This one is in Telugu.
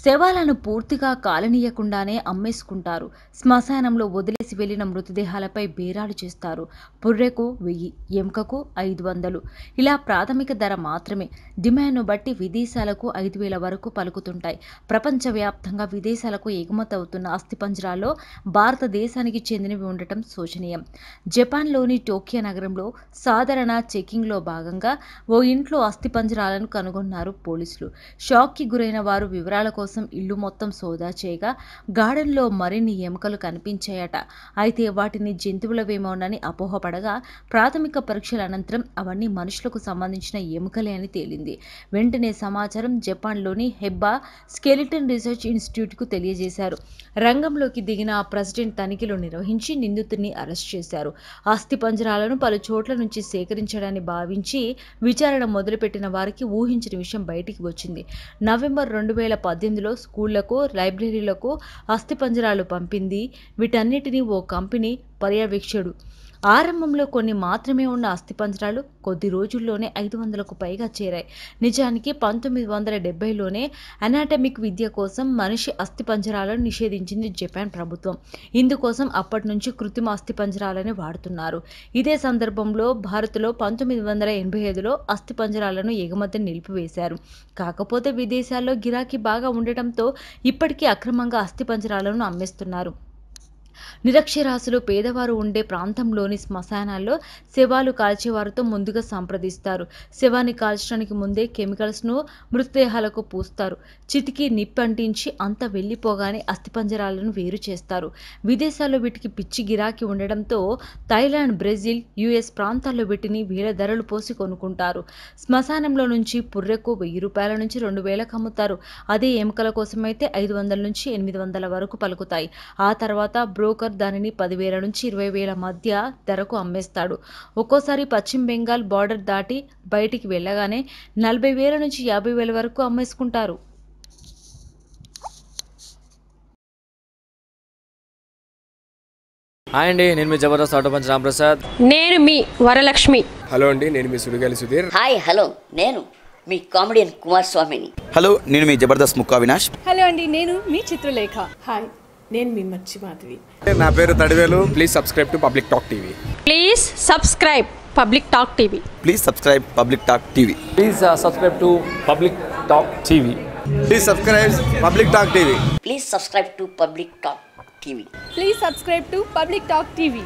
శవాలను పూర్తిగా కాలనీయకుండానే అమ్మేసుకుంటారు. శ్మశానంలో వదిలేసి వెళ్లిన మృతదేహాలపై బేరాలు చేస్తారు. పుర్రెకు 1000, ఎముకకు 500 ఇలా ప్రాథమిక ధర మాత్రమే. డిమాండ్ను బట్టి విదేశాలకు 5000 వరకు పలుకుతుంటాయి. ప్రపంచవ్యాప్తంగా విదేశాలకు ఎగుమతవుతున్న అస్థిపంజరాల్లో భారతదేశానికి చెందినవి ఉండటం శోచనీయం. జపాన్లోని టోక్యో నగరంలో సాధారణ చెకింగ్లో భాగంగా ఓ ఇంట్లో అస్థిపంజరాలను కనుగొన్నారు పోలీసులు. షాక్కి గురైన వారు వివరాల కోసం ఇల్లు మొత్తం సోదా చేయగా గార్డెన్లో మరిన్ని ఎముకలు కనిపించాయట. అయితే వాటిని జంతువులవేమోనని అపోహపడగా ప్రాథమిక పరీక్షల అనంతరం అవన్నీ మనుషులకు సంబంధించిన ఎముకలే అని తేలింది. వెంటనే సమాచారం జపాన్లోని హెబ్బా స్కెలిటన్ రీసెర్చ్ ఇన్స్టిట్యూట్కు తెలియజేశారు. రంగంలోకి దిగిన ప్రెసిడెంట్ తనిఖీలు నిర్వహించి నిందితుడిని అరెస్ట్ చేశారు. అస్థిపంజరాలను పలు చోట్ల నుంచి సేకరించడాన్ని భావించి విచారణ మొదలుపెట్టిన వారికి ఊహించిన విషయం బయటికి వచ్చింది. నవంబర్ 2018లో స్కూళ్లకు, లైబ్రరీలకు అస్థిపంజరాలు పంపింది. వీటన్నిటినీ ఓ కంపెనీ పర్యవేక్షకుడు. ఆరంభంలో కొన్ని మాత్రమే ఉన్న అస్థిపంజరాలు కొద్ది రోజుల్లోనే 500కు పైగా చేరాయి. నిజానికి 1970లోనే అనాటమిక్ విద్య కోసం మనిషి అస్థిపంజరాలను నిషేధించింది జపాన్ ప్రభుత్వం. ఇందుకోసం అప్పటి నుంచి కృత్రిమ అస్థిపంజరాలని వాడుతున్నారు. ఇదే సందర్భంలో భారత్లో 1985లో అస్థిపంజరాలను ఎగుమతిని నిలిపివేశారు. కాకపోతే విదేశాల్లో గిరాకీ బాగా ఉండటంతో ఇప్పటికీ అక్రమంగా అస్థిపంజరాలను అమ్మేస్తున్నారు. నిరక్షరాస్యులు, పేదవారు ఉండే ప్రాంతంలోని శ్మశానాల్లో శవాలు కాల్చేవారితో ముందుగా సంప్రదిస్తారు. శవాన్ని కాల్చడానికి ముందే కెమికల్స్ను మృతదేహాలకు పూస్తారు. చితికి నిప్పంటించి అంతా వెళ్లిపోగానే అస్థిపంజరాలను వేరు చేస్తారు. విదేశాల్లో వీటికి పిచ్చి గిరాకీ ఉండడంతో థాయిలాండ్, బ్రెజిల్, యుఎస్ ప్రాంతాల్లో వీటిని వేల ధరలు పోసి కొనుక్కుంటారు. శ్మశానంలో నుంచి పుర్రెకు 1000 రూపాయల నుంచి 2000కు అమ్ముతారు. అదే ఎముకల కోసమైతే 500 నుంచి 800 వరకు పలుకుతాయి. ఆ తర్వాత బ్రోకర్ దానిని 10,000 నుంచి 20,000 మధ్య ధరకు అమ్మేస్తాడు. ఒక్కోసారి పశ్చిమ బెంగాల్ బార్డర్ దాటి బయటికి వెళ్ళగానే 40,000 నుంచి 50,000 వరకు అమ్మేసుకుంటారు. హాయ్ అండి, నేను మీ జబర్దస్త్ ఆటో పంచ్ రాంప్రసాద్. నేను మీ వరలక్ష్మి. హలో అండి, నేను మీ సుడిగాలి సుధీర్. హాయ్ హలో, నేను మీ కామెడియన్ కుమార్ స్వామిని. హలో, నేను మీ జబర్దస్త్ ముక్కా వినాష్. హలో అండి, నేను మీ చిత్రలేఖ. హాయ్, నేను మీ మచ్చి మాధవి. నా పేరు Thadivelu. Please subscribe to public talk TV. Please subscribe public talk TV. Please subscribe public talk TV. Please subscribe to public talk TV. Please subscribe public talk TV. Please subscribe to public talk TV. Please subscribe to public talk TV.